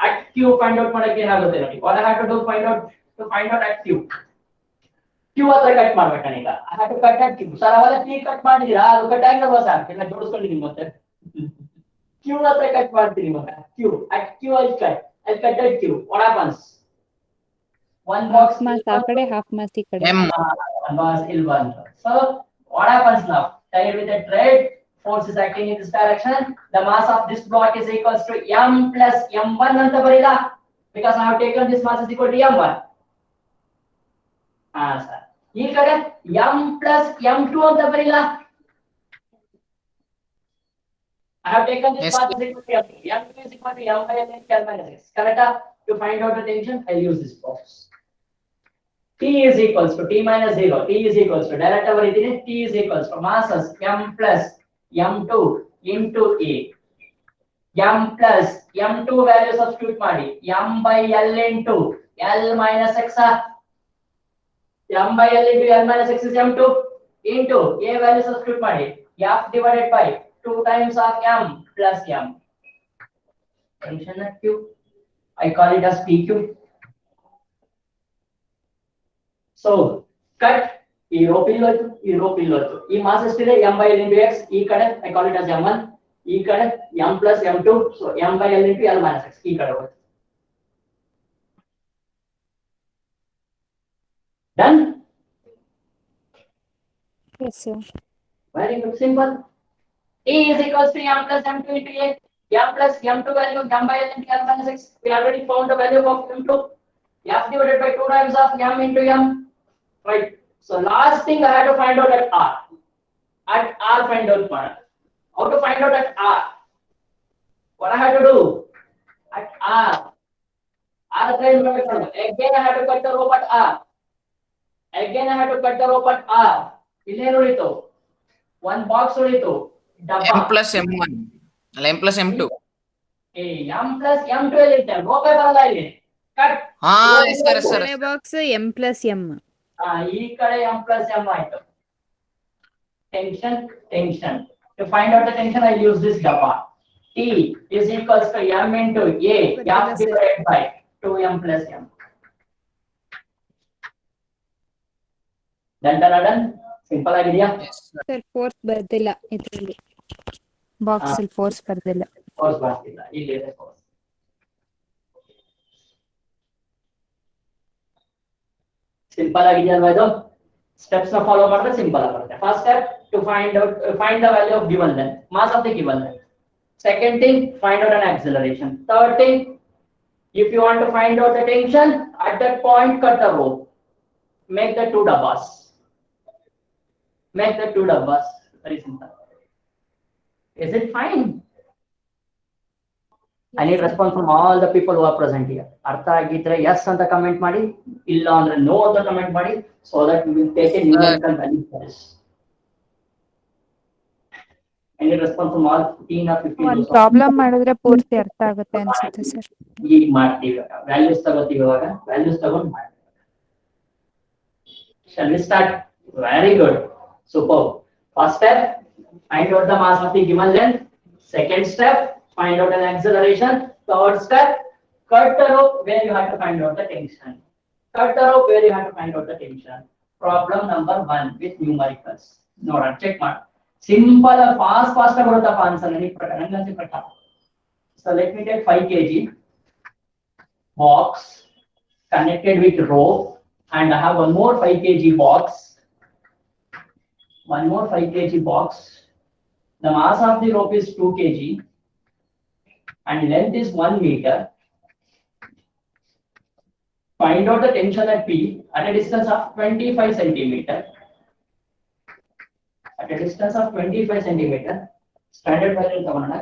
At Q find out ಮಾಡಕ್ಕೆ ಏನಾಗುತ್ತೆ ನೋಡಿ. What I have to do find out at Q. Q ಹತ್ರ cut ಮಾಡ್ಬೇಕು ಈಗ. I have to cut at Q. Sir ಅವಾಗ P cut ಮಾಡಿದಿರಾ, ಅದು ಕಟ್ ಆಗಿಲ್ವಾ ಸರ್? ಎಲ್ಲ ಜೋಡಿಸ್ಕೊಂಡಿದ್ದೀನಿ ಮತ್ತೆ. Q ಹತ್ರ ಕಟ್ ಮಾಡ್ತೀನಿ ಮಗ. Q at Q I'll cut at Q. What happens? One box Mass ಆ ಕಡೆ, half mass ಈ ಕಡೆ. ಎಂ mass ಇಲ್ಲಿ ಬಂತು. So what happens now? Tied with a thread, force is acting in this direction. The mass of this block is equals to m plus m1 ಅಂತ ಬರೀಲಾ, because I have taken this mass is equal to m1. Sir ಈ ಕಡೆ m plus m2 ಅಂತ ಬರೀಲಾ. I have taken this Yes, mass is equal to m2. M2 is equal to m by n minus x. Correct? To find out the tension, I'll use this box. T is equals to T minus 0. T is equals to direct over it. T is equals to masses m plus m2 into A. M plus m2 value substitute ಮಾಡಿ. M by L into L minus x. M by L into L minus x is m2 into A value substitute ಮಾಡಿ. F divided by 2 times of m plus m. Tension at Q. I call it as PQ. So cut ಈ rope ಇಲ್ಲೋಯ್ತು. ಈ mass ಎಷ್ಟಿದೆ? m by l into x. ಈ ಕಡೆ I call it as m1. ಈ ಕಡೆ m plus m2. So m by l into l minus x. ಈ ಕಡೆ ಹೋಯ್ತು. Done? Yes, sir. Very good, simple. E is equals to m plus m2 into A. M plus m2 value m by l into l minus x. We already found the value of m2. F divided by 2 times of m into m. Right. So last thing I had to find out at R. At R find out mana. How to find out at R? What I had to do? At R. R again I had to cut the rope at R. Again I had to cut the rope at R. Illen ಉಳಿತು. One box ಉಳಿತು. M plus M one ಅಲ್ಲ M plus M two. m plus m2 ಇರುತ್ತೆ. rope ಬರಲ್ಲ ಇಲ್ಲಿ. Cut. ಹಾ sir. ಕೊನೆ box m plus m. ಈ ಕಡೆ m plus m ಆಯ್ತು. Tension. To find out the tension, I use this dabba. T is equals to m into A. M divided by 2m plus m. Done. Simple ಆಗಿದೆಯಾ? Sir force ಬರ್ದಿಲ್ಲ ಇದರಲ್ಲಿ. Box ಅಲ್ಲಿ force ಬರ್ದಿಲ್ಲ. Force ಬರ್ತಿಲ್ಲ. ಇಲ್ಲಿದೆ force. Simple ಆಗಿದೆಯಲ್ವಾ ಇದು? Steps ನ follow ಮಾಡಿದ್ರೆ simple ಆಗುತ್ತೆ. First step to find the value of given length, mass of the given length. Second thing, find out an acceleration. Third thing, if you want to find out the tension at that point, cut the rope. Make the two dabbas. Very simple. Is it fine? I need response from all the people who are present here. ಅರ್ಥ ಆಗಿದ್ರೆ yes ಅಂತ comment ಮಾಡಿ, ಇಲ್ಲ ಅಂದ್ರೆ no ಅಂತ comment ಮಾಡಿ, so that we will take a numerical value for this. I need response from all 15 or 15. ಒಂದು problem ಮಾಡಿದ್ರೆ ಪೂರ್ತಿ ಅರ್ಥ ಆಗುತ್ತೆ ಅನ್ಸುತ್ತೆ ಸರ್. ಈಗ ಮಾಡ್ತೀವಿ, ವ್ಯಾಲ್ಯೂಸ್ ತಗೋತೀವಿ. ಇವಾಗ ವ್ಯಾಲ್ಯೂಸ್ ತಗೊಂಡು ಮಾಡಿ. Shall we start? Very good. Superb. First step, find out the mass of the given length. Second step, find out an acceleration. Third step, cut the rope where you have to find out the tension. Cut the rope where you have to find out the tension. Problem number 1 with numericals. Nora, check mark. Simple, fast ಬರುತ್ತಪ್ಪ answer ನನಗೆ ಪ್ರಕಾರ ನಂಗೆ ಪ್ರಕಾರ. So let me take 5 kg box connected with rope, and I have one more 5 kg box. One more 5 kg box. The mass of the rope is 2 kg and length is 1 meter. Find out the tension at P at a distance of 25 centimeter. At a distance of 25 centimeter. Standard value ತಗೊಳ್ಳೋಣ.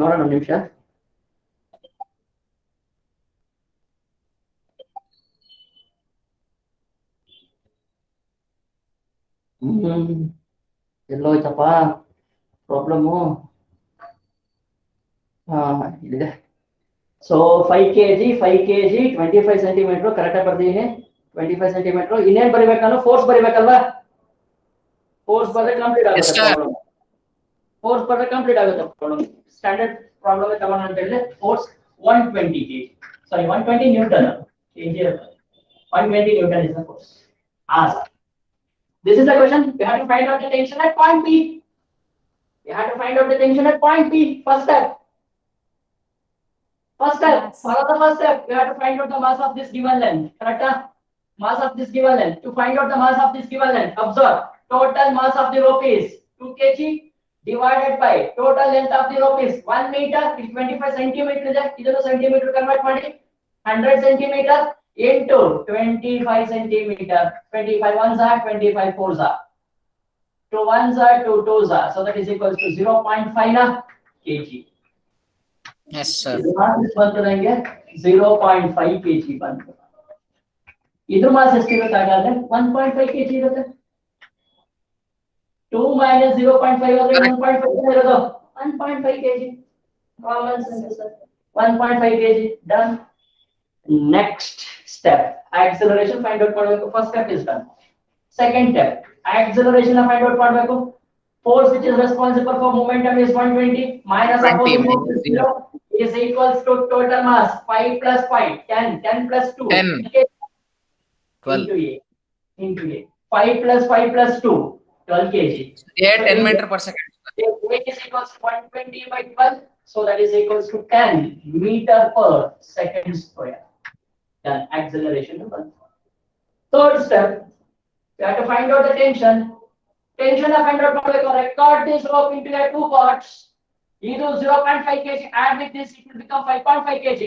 ನೋಡೋಣ ಒಂದು ನಿಮಿಷ. ಎಲ್ಲೋ ಹೋಯ್ತಪ್ಪ problem. ಇಲ್ಲಿದೆ. So 5 kg 25 centimetre ಕರೆಕ್ಟಾಗಿ ಬರ್ದಿದ್ದೀನಿ. 25 centimetre. ಇನ್ನೇನು ಬರಿಬೇಕು ನಾನು? Force ಬರಿಬೇಕಲ್ವಾ? Force ಬರೆದ್ರೆ ಕಂಪ್ಲೀಟ್ ಆಗುತ್ತೆ ಪ್ರಾಬ್ಲಮ್. ಫೋರ್ಸ್ ಬರೆದ್ರೆ ಕಂಪ್ಲೀಟ್ ಆಗುತ್ತೆ ಪ್ರಾಬ್ಲಮ್. ಸ್ಟ್ಯಾಂಡರ್ಡ್ ಪ್ರಾಬ್ಲಮ್ ತಗೊಂಡು ಅಂತ ಹೇಳಿದ್ರೆ force 120 kg. Sorry 120 Newton. kg 120 Newton is the force. Sir. This is the question. You have to find out the tension at point P. You have to find out the tension at point P. First step. First step. Follow the first step. You have to find out the mass of this given length. Correct? Mass of this given length. To find out the mass of this given length, observe. Total mass of the rope is 2 kg divided by total length of the rope is 1 meter. Is 25 centimeter. Idanu centimeter convert ಮಾಡಿ. 100 centimeter into 25 centimeter. 25 ones are 25 fours are. 2 ones are 2 twos are. So that is equals to 0.5 kg. Yes, sir. ಇದು mass ಬಂತು ನನಗೆ 0.5 kg ಬಂತು. ಇದ್ರ mass ಎಷ್ಟಿರುತ್ತೆ ಹಾಗಾದ್ರೆ? 1.5 kg ಇರುತ್ತೆ. 2 minus 0.5 ಅಂದ್ರೆ 1.5 ಇರೋದು. 1.5 kg. Common sense sir. 1.5 kg done. Next step, acceleration find out ಮಾಡಬೇಕು. First step is done. Second step, acceleration find out ಮಾಡಬೇಕು. Force which is responsible for momentum is 120 minus 20 opposite force is 0 is equals to total mass 5 plus 5 10 plus 2 10. 12. into a 5 plus 5 plus 2 12 kg. Yeah, 10 meter per second. Weight is equals to 120 by 12, so that is equals to 10 meter per second square. Then acceleration number. Third step, you have to find out the tension. Tension of find out ಮಾಡಬೇಕು. Record this rope into a 2 parts. ಇದು 0.5 kg. Add with this, it will become 5.5 kg.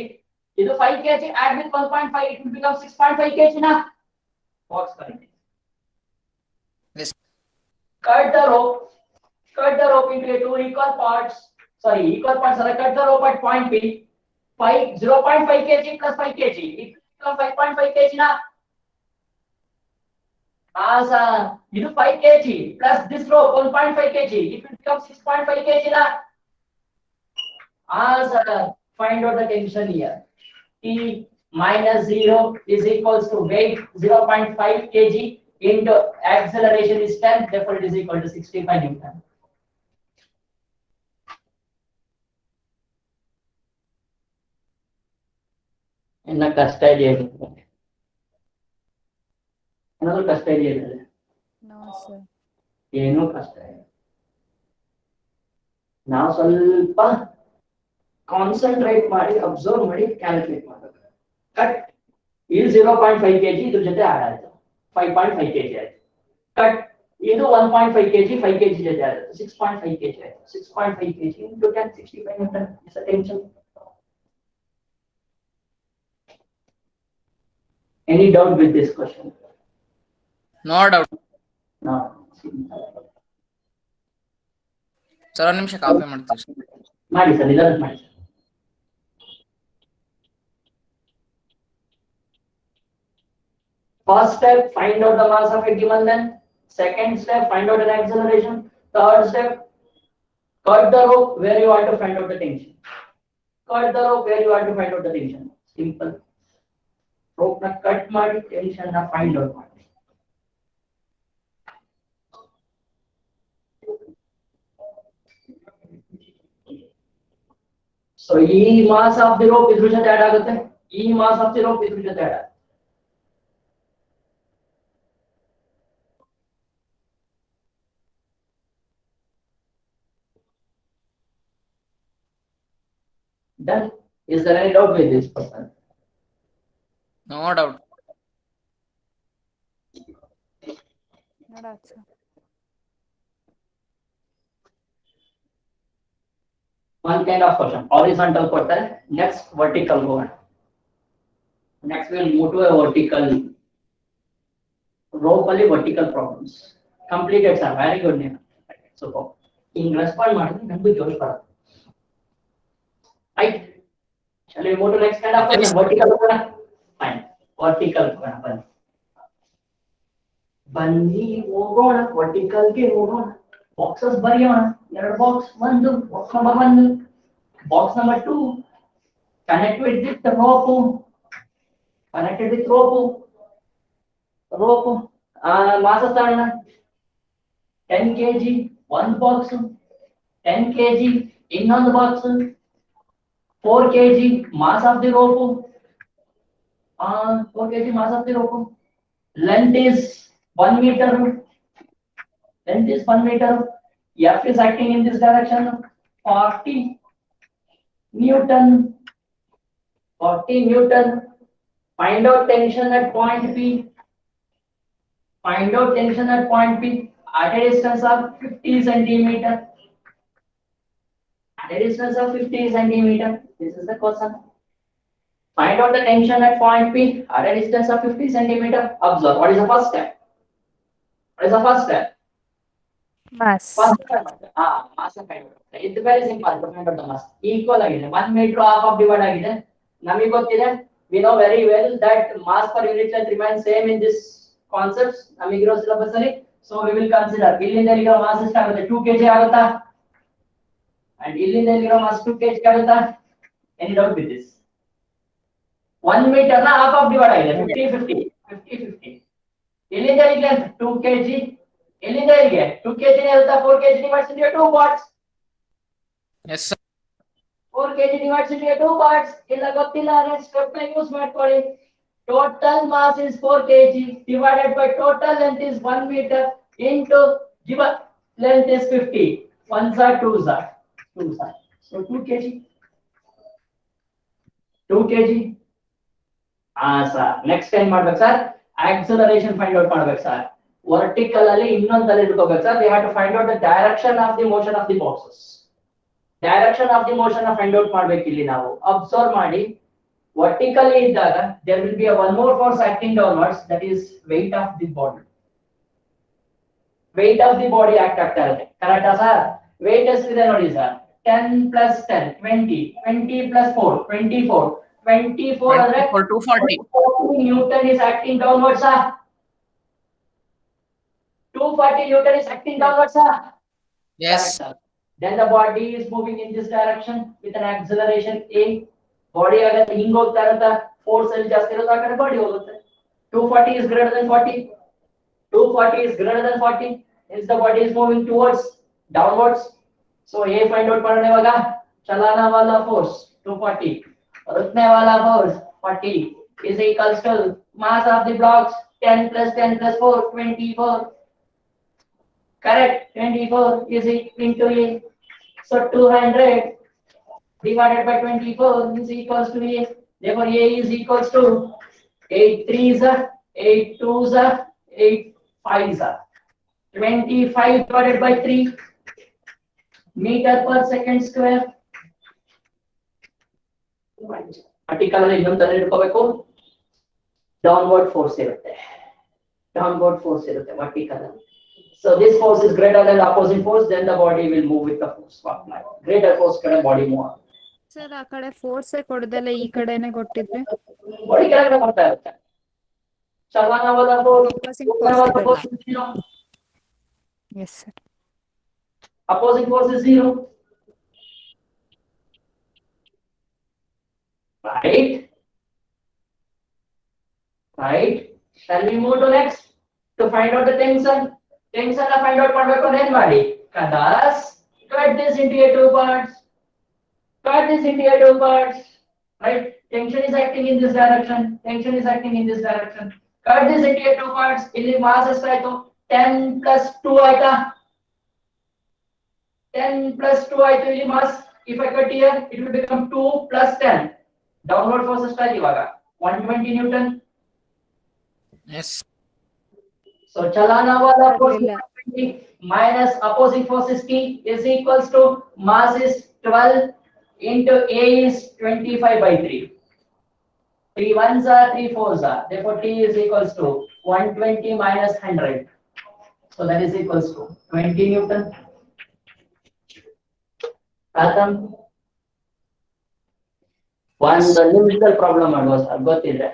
ಇದು 5 kg. Add with 1.5, it will become 6.5 kg. Na? What's correct? Yes. Cut the rope. Cut the rope into a 2 equal parts. Sorry, equal parts. Cut the rope at point P. 0.5 kg plus 5 kg. It will become 5.5 kg na. Sir. This 5 kg plus this rope 1.5 kg. It will become 6.5 kg na. Sir. Find out the tension here. T minus 0 is equals to weight 0.5 kg into acceleration is 10. Therefore, it is equal to 65 Newton. ಇನ್ನ ಕಷ್ಟ ಇದೆಯಾ? ಏನಾದ್ರು ಕಷ್ಟ ಇದೆಯಾ? No, sir. ಏನೂ ಕಷ್ಟ ಇಲ್ಲ. ನಾವು ಸ್ವಲ್ಪ ಕಾನ್ಸಂಟ್ರೇಟ್ ಮಾಡಿ ಅಬ್ಸರ್ವ್ ಮಾಡಿ ಕ್ಯಾಲ್ಕುಲೇಟ್ ಮಾಡಬೇಕು. ಕಟ್ ಇದು 0.5 kg ಇದ್ರ ಜೊತೆ ಆಡ್ ಆಯ್ತು 5.5 kg ಆಯ್ತು. ಕಟ್ ಇದು 1.5 kg 5 kg ಜೊತೆ ಆಯ್ತು 6.5 kg ಆಯ್ತು. 6.5 kg into 10 65 Newton is a tension. Any doubt with this question? No doubt. No. Sir ಒಂದು ನಿಮಿಷ ಕಾಪಿ ಮಾಡ್ತೀವಿ ಸರ್. ಮಾಡಿ ಸರ್, ಇದನ್ನು ಮಾಡಿ sir. First step, find out the mass of a given length. Second step, find out an acceleration. Third step, cut the rope where you want to find out the tension. Cut the rope where you want to find out the tension. Simple. Rope na cut ಮಾಡಿ tension na find out ಮಾಡಿ. So E mass of the rope ಇದ್ರ ಜೊತೆ add ಆಗುತ್ತೆ. E mass of the rope ಇದ್ರ ಜೊತೆ add ಆಗುತ್ತೆ. Done. Is there any doubt with this person? No doubt. No doubt sir. One kind of question. Horizontal ಕೊಡ್ತಾರೆ. Next vertical ಹೋಗೋಣ. Next we'll move to a vertical. Rope ಅಲ್ಲಿ vertical problems. Completed sir. Very good name. Super. ಹಿಂಗ್ respond ಮಾಡಿದ್ರೆ ನಮಗೂ ಜೋಶ್ ಬರುತ್ತೆ. Right. Shall we move to next kind of question? Vertical ಹೋಗೋಣ. Fine. Vertical ಹೋಗೋಣ ಬನ್ನಿ. ಬನ್ನಿ ಹೋಗೋಣ vertical ಗೆ ಹೋಗೋಣ. Boxes ಬರೆಯೋಣ. ಎರಡು ಬಾಕ್ಸ್ ಒಂದು box number 1 box number 2 connected with rope mass ತಗೊಳ್ಳೋಣ 10 kg one box 10 kg ಇನ್ನೊಂದು box 4 kg mass of the rope 4 kg mass of the rope length is 1 meter F is acting in this direction 40 Newton. Find out tension at point P. At a distance of 50 centimeter. This is the question. Find out the tension at point P at a distance of 50 centimeter. Observe. What is the first step? Mass. Mass find out. It's very simple to find out the mass. Equal ಆಗಿದೆ 1 meter half of divide ಆಗಿದೆ. ನಮಗೆ ಗೊತ್ತಿದೆ. We know very well that mass per unit length remains same in this concepts. ನಮಗಿರೋ syllabus ಅಲ್ಲಿ. So we will consider. ಇಲ್ಲಿಂದ ಇಲ್ಲಿರೋ mass ಎಷ್ಟಾಗುತ್ತೆ 2 kg ಆಗುತ್ತಾ? And ಇಲ್ಲಿಂದ ಇಲ್ಲಿರೋ mass 2 kg ಆಗುತ್ತಾ? Any doubt with this? 1 meter ನ half of divide ಆಗಿದೆ 50. ಇಲ್ಲಿಂದ ಇಲ್ಲಿಗೆ 2 kg ಇಲ್ಲಿಂದ ಇಲ್ಲಿಗೆ 2 kg ನೇ ಇರುತ್ತಾ 4 kg divides into 2 parts. Yes sir. 4 kg divides into 2 parts. ಇಲ್ಲ ಗೊತ್ತಿಲ್ಲ ಅಂದ್ರೆ ಸ್ಟೆಪ್ ನ ಯೂಸ್ ಮಾಡ್ಕೊಳ್ಳಿ. Total mass is 4 kg divided by total length is 1 meter into given length is 50. 1s are 2s are. So 2 kg. Sir. Next time ಮಾಡ್ಬೇಕು sir. Acceleration find out ಮಾಡ್ಬೇಕು sir. Vertical ಅಲ್ಲಿ ಇನ್ನೊಂದು ತಲೆ ಇಟ್ಕೋಬೇಕು sir. We have to find out the direction of the motion of the boxes. Direction of the motion find out ಮಾಡ್ಬೇಕು ಇಲ್ಲಿ ನಾವು. Observe ಮಾಡಿ. Vertically ಇದ್ದಾಗ there will be a one more force acting downwards, that is weight of the body. Act ಆಗ್ತಾ ಇರುತ್ತೆ. ಕರೆಕ್ಟಾ sir? Weight ಎಷ್ಟಿದೆ ನೋಡಿ sir. 10 plus 10 20 plus 4 24 ಅಂದ್ರೆ 240. Newton is acting downwards sir. 240 Newton is acting downwards sir. Yes. Correct, sir. Then the body is moving in this direction with an acceleration a. Body agate hinge hogta irutta, force ಅಲ್ಲಿ ಜಾಸ್ತಿ ಇರುತ್ತೆ ಆ ಕಡೆ body ಹೋಗುತ್ತೆ. 240 is greater than 40. Hence the body is moving towards downwards. So A find out ಮಾಡೋಣ ಇವಾಗ. चलाना वाला force 240, रुकने वाला force 40 is equals to mass of the blocks 10 plus 4 24. Correct. 24 is into A. So 200 divided by 24 is equals to A. Therefore A is equals to 8 3s are 8 2s are 8 5s are 25 divided by 3 meter per second square. Vertical ಅಲ್ಲಿ ಇನ್ನೊಂದು ತಲೆ ಇಟ್ಕೋಬೇಕು. Downward force ಇರುತ್ತೆ vertical ಅಲ್ಲಿ. So this force is greater than the opposing force, then the body will move with the force applied. Greater force ಕಡೆ body move ಆಗುತ್ತೆ. Sir ಆ ಕಡೆ ಫೋರ್ಸೇ ಕೊಡದಲ್ಲ ಈ ಕಡೆನೆ ಕೊಟ್ಟಿದ್ರೆ body ಕೆಳಗಡೆ ಬರ್ತಾ ಇರುತ್ತೆ. ಚಲನ ವಾಲ Opposing force ಇರಲ್ಲ. Yes sir. opposing force is 0. Right. Shall we move to next to find out the tension? Tension find out ಮಾಡ್ಬೇಕು ಅಂದ್ರೆ ಏನ್ ಮಾಡಿ? Thus cut this into 2 parts. Cut this into two parts. Right? Tension is acting in this direction. Tension is acting in this direction. Cut this into two parts. ಇಲ್ಲಿ mass ಎಷ್ಟಾಯ್ತು 10 plus 2 ಆಯ್ತಾ 10 plus 2 ಆಯ್ತು ಇಲ್ಲಿ mass. If I cut here, it will become 2 plus 10. Downward force ಎಷ್ಟಾಯ್ತು ಇವಾಗ 120 Newton. Yes. So chalana wala force ಇಲ್ಲ. 120 minus opposing force is T is equals to mass is 12 into A is 25 by 3. 3 ones are 3 fours are. Therefore T is equals to 120 minus 100. So that is equals to 20 Newton. Pratham. One the numerical problem was ಗೊತ್ತಿದ್ರೆ.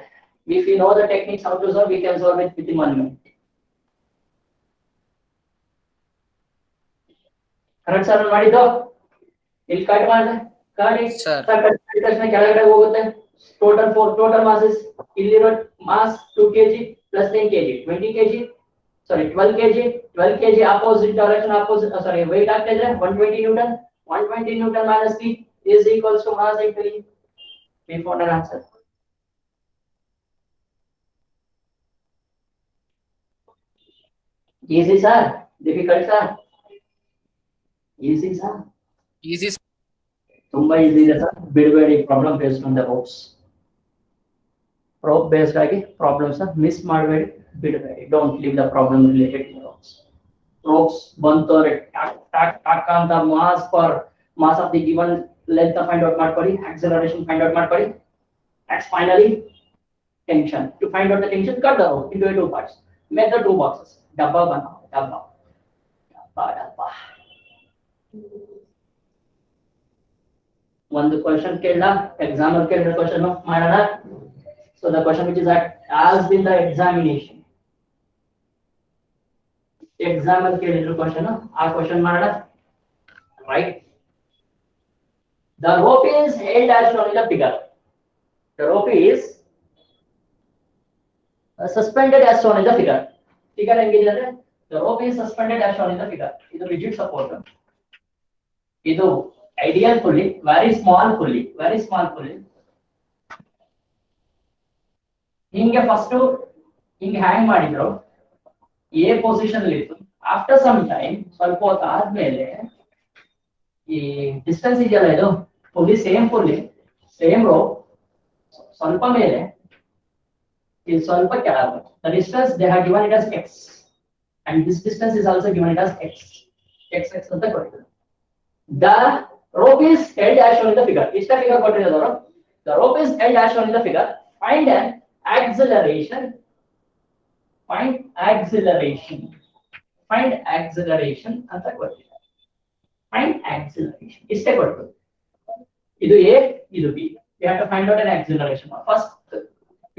If you know the techniques how to solve, we can solve it within 1 minute. Correct sir ಮಾಡಿದ್ದು ಇಲ್ಲಿ cut ಮಾಡಿದ್ರೆ cut Sir. Cut ಮಾಡಿದ ತಕ್ಷಣ ಕೆಳಗಡೆ ಹೋಗುತ್ತೆ total mass is ಇಲ್ಲಿರೋ mass 2 kg plus 10 kg 20 kg sorry 12 kg opposite direction opposite sorry weight ಆಗ್ತಾ ಇದ್ರೆ 120 Newton minus T is equals to mass into E. We found an answer. Easy sir, difficult sir. Easy sir. Easy. ತುಂಬಾ easy ಇದೆ sir ಬಿಡಬೇಡಿ problem based on the rope based ಆಗಿ problems miss ಮಾಡಬೇಡಿ ಬಿಡಬೇಡಿ don't leave the problem related ropes ಬಂತು ಅಂದ್ರೆ ಟಾಕ್ ಅಂತ mass of the given length find out ಮಾಡ್ಕೊಳ್ಳಿ ಆಕ್ಸಲರೇಷನ್ ಫೈಂಡ್ ಔಟ್ ಮಾಡ್ಕೊಳ್ಳಿ next finally tension to find out the tension cut the rope into two parts make the two boxes ಡಬ್ಬಾ ಬನಾओ ಡಬ್ಬಾ ಒಂದು ಕ್ವೆಶ್ಚನ್ ಕೇಳಲ್ಲ ಎಕ್ಸಾಮ್ ಅಲ್ಲಿ ಕೇಳಿರೋ ಕ್ವೆಶ್ಚನ್ ಮಾಡೋಣ so the question which is asked in the examination exam ಅಲ್ಲಿ ಕೇಳಿರೋ ಕ್ವೆಶ್ಚನ್ ಆ ಕ್ವೆಶ್ಚನ್ ಮಾಡೋಣ right the rope is held as shown in the figure the rope is suspended as shown in the figure ಹೆಂಗಿದೆ ಅಂದ್ರೆ the rope is suspended as shown in the figure ಇದು rigid support ಇದು ideal pulley very small pulley ಹಿಂಗೆ first ಹಿಂಗೆ ಹ್ಯಾಂಗ್ ಮಾಡಿದ್ರು A position ಅಲ್ಲಿ ಇತ್ತು after some time ಸ್ವಲ್ಪ ಹೊತ್ತು ಆದ್ಮೇಲೆ ಈ ಡಿಸ್ಟೆನ್ಸ್ ಇದೆಯಲ್ಲ ಇದು ಪುಲ್ಲಿ ಸೇಮ್ ರೋಪ್ ಸ್ವಲ್ಪ ಮೇಲೆ is ಸ್ವಲ್ಪ ಕೆಳಗೆ the distance they have given it as x and this distance is also given it as x ಅಂತ ಕೊಟ್ಟಿದ್ದಾರೆ the rope is held as shown in the figure ಇಷ್ಟ figure ಕೊಟ್ಟಿದ್ದಾರೆ the rope is held as shown in the figure find an acceleration ಅಂತ ಕೊಟ್ಟಿದ್ದಾರೆ find acceleration ಇಷ್ಟೇ ಕೊಟ್ಟಿದ್ದಾರೆ ಇದು a ಇದು b we have to find out an acceleration first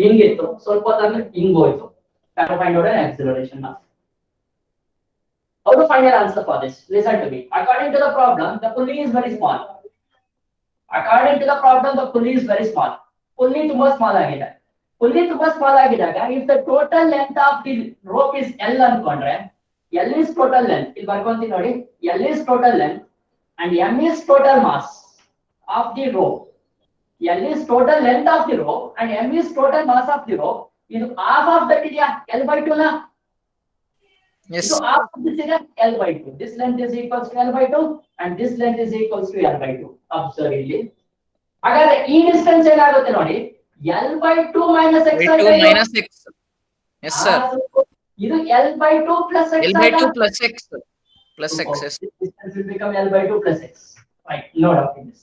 ಹಿಂಗಿತ್ತು ಸ್ವಲ್ಪ ಹೊತ್ತಾದ್ಮೇಲೆ ಹಿಂಗೋಯ್ತು have to find out an acceleration now. How to find an answer for this? Listen to me. According to the problem, the pulley is very small. Pulley ತುಂಬಾ small ಆಗಿದೆ. If the total length of the rope is L ಅನ್ಕೊಂಡ್ರೆ L is total length. ಇಲ್ಲಿ ಬರ್ಕೊಂತೀನಿ ನೋಡಿ. L is total length and M is total mass of the rope. L is total length of the rope and M is total mass of the rope. ಇದು half of that ಇದೆಯಾ L/2 ನ Yes. So half of this is L/2. This length is equals to L/2 and this length is equals to L/2. Observe ಇಲ್ಲಿ. ಹಾಗಾದ್ರೆ ಈ distance ಏನಾಗುತ್ತೆ ನೋಡಿ L/2 minus x L2 minus x. Yes sir. ಇದು L/2 plus x. L/2 plus x. Plus x. Yes. This distance will become L/2 plus x. Right. No doubt in this.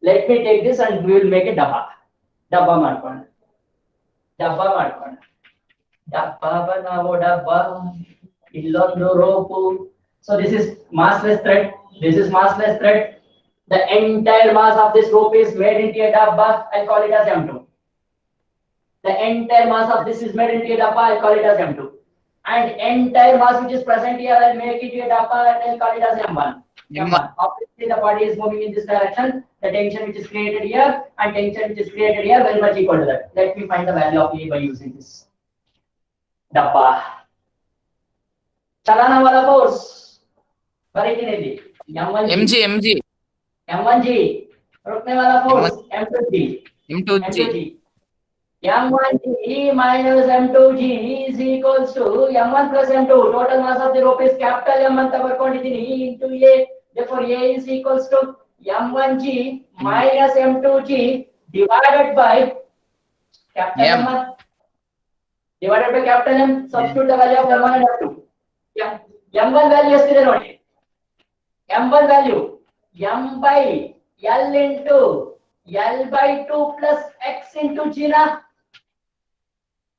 Let me take this and we will make a dabba ಮಾಡ್ಕೊಳ್ಳೋಣ. dabba बनाओ dabba illondu rope. So this is massless thread. The entire mass of this rope is made into a dabba. I'll call it as M2. The entire mass of this is made into a dabba. I'll call it as M2. And entire mass which is present here, I'll make it a dabba and I'll call it as M1. Obviously, the body is moving in this direction. The tension which is created here and tension which is created here very much equal to that. Let me find the value of A by using this. Dabba. Chalana wala force. Very easy. mg M1G रुकने वाला force M2G M2G. M2G M1G minus M2G is equals to M1 plus M2 total mass of the rope is capital M ಅಂತ ಬರ್ಕೊಂಡಿದ್ದೀನಿ into A therefore A is equals to M1G minus M2G divided by capital M. M1 divided by capital M substitute the value of M1 and M2 M1 value ಎಷ್ಟಿದೆ ನೋಡಿ M1 value M by L into L by 2 plus X into G na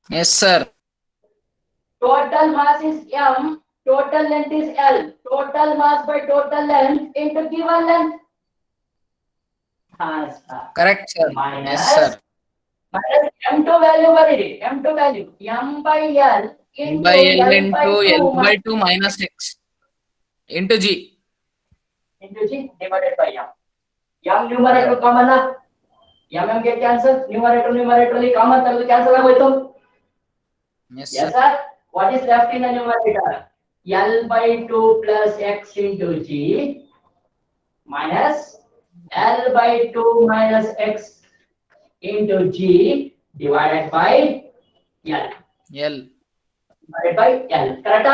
Yes, sir. total mass is M total length is L total mass by total length into given length sir. Correct, sir. Minus. Yes, sir. minus M2 value ಬರೀರಿ M2 value M by L M into by L L into by 2 L by 2 minus X into G. into G divided by M M numerator common na M get cancel numerator ಅಲ್ಲಿ common ತೆಗೆದು cancel ಆಗೋಯ್ತು Yes, yes sir. sir what is left in the numerator L by 2 plus X into G minus L by 2 minus X into G divided by L L. divided by L correct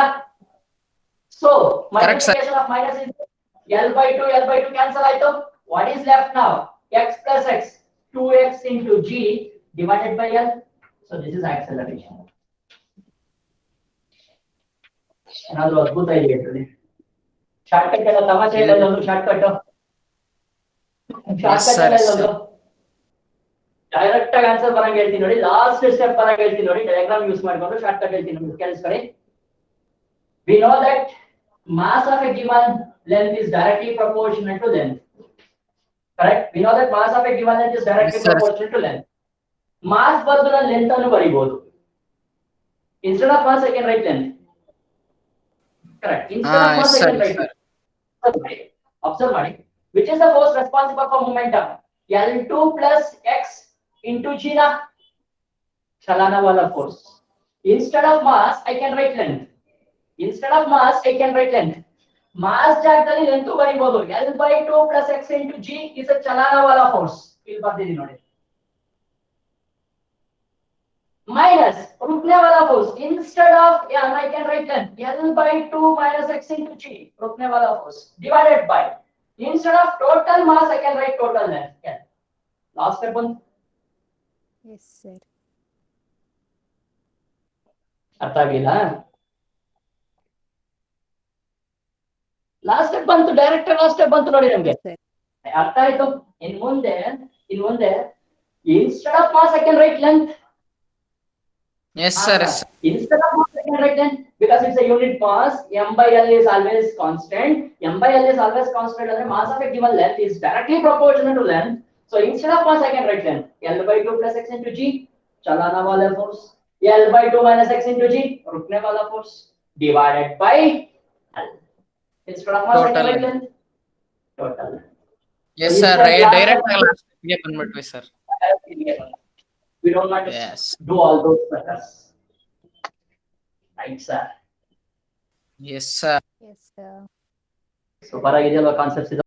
so Correct, sir. multiplication of minus is L by 2 cancel ಆಯ್ತು what is left now X plus X 2X into G divided by L so this is acceleration ಏನಾದ್ರು ಅದ್ಭುತ ಇದೆ ಇದ್ರಲ್ಲಿ shortcut ಎಲ್ಲ ತಮಾಷೆ ಇಲ್ಲ ಒಂದು shortcut sir, yes, sir. Direct ಆಗಿ ಆನ್ಸರ್ ಬರಂಗ್ ಹೇಳ್ತೀನಿ ನೋಡಿ ಲಾಸ್ಟ್ ಸ್ಟೆಪ್ ಬರಂಗ್ ಹೇಳ್ತೀನಿ ನೋಡಿ ಡಯಾಗ್ರಾಮ್ ಯೂಸ್ ಮಾಡ್ಕೊಂಡು ಶಾರ್ಟ್ಕಟ್ ಹೇಳ್ತೀನಿ ನೋಡಿ ಕೇಳಿಸ್ಕೊಳ್ಳಿ we know that mass of a given length is directly proportional to length correct we know that mass of a given length is directly Yes, sir. proportional to length mass ಬದಲು ನಾನು length ಅನ್ನು ಬರಿಬಹುದು instead of mass I can write length correct instead of mass yes, I sir. can Yes, write sir. observe ಮಾಡಿ which is the force responsible for momentum L2 plus X into G na chalana wala force instead of mass I can write length instead of mass I can write length mass ಜಾಗದಲ್ಲಿ length ಬರಿಬಹುದು L by 2 plus X into G is a chalana wala force ಇಲ್ಲಿ ಬರ್ತಿದ್ದೀನಿ ನೋಡಿ minus रुकने वाला force instead of M I can write length L by 2 minus X into G रुकने वाला force divided by instead of total mass I can write total length yeah. last step one yes sir ಅರ್ಥ ಆಗಿಲ್ಲ last step ಬಂತು direct last step ಬಂತು ನೋಡಿ ನಮಗೆ sir ಅರ್ಥ ಆಯ್ತು ಇನ್ ಮುಂದೆ instead of mass I can write length Yes, sir. Yes, sir. instead of mass I can write length because it's a unit mass M by L is always constant M by L is always constant and the mass of a given length is directly proportional to length so instead of mass I can write length L by 2 plus X into G chalana wala force L by 2 minus X into G rukne wala force divided by L instead of mass I can Total write length. length total length Yes, So sir. this is Direct last- last ಗೆ ಬಂದ್ಬಿಟ್ವಿ sir. we don't want to Yes. do all those letters right sir Yes, sir. Yes sir super ಆಗಿದೆಯಲ್ವಾ concepts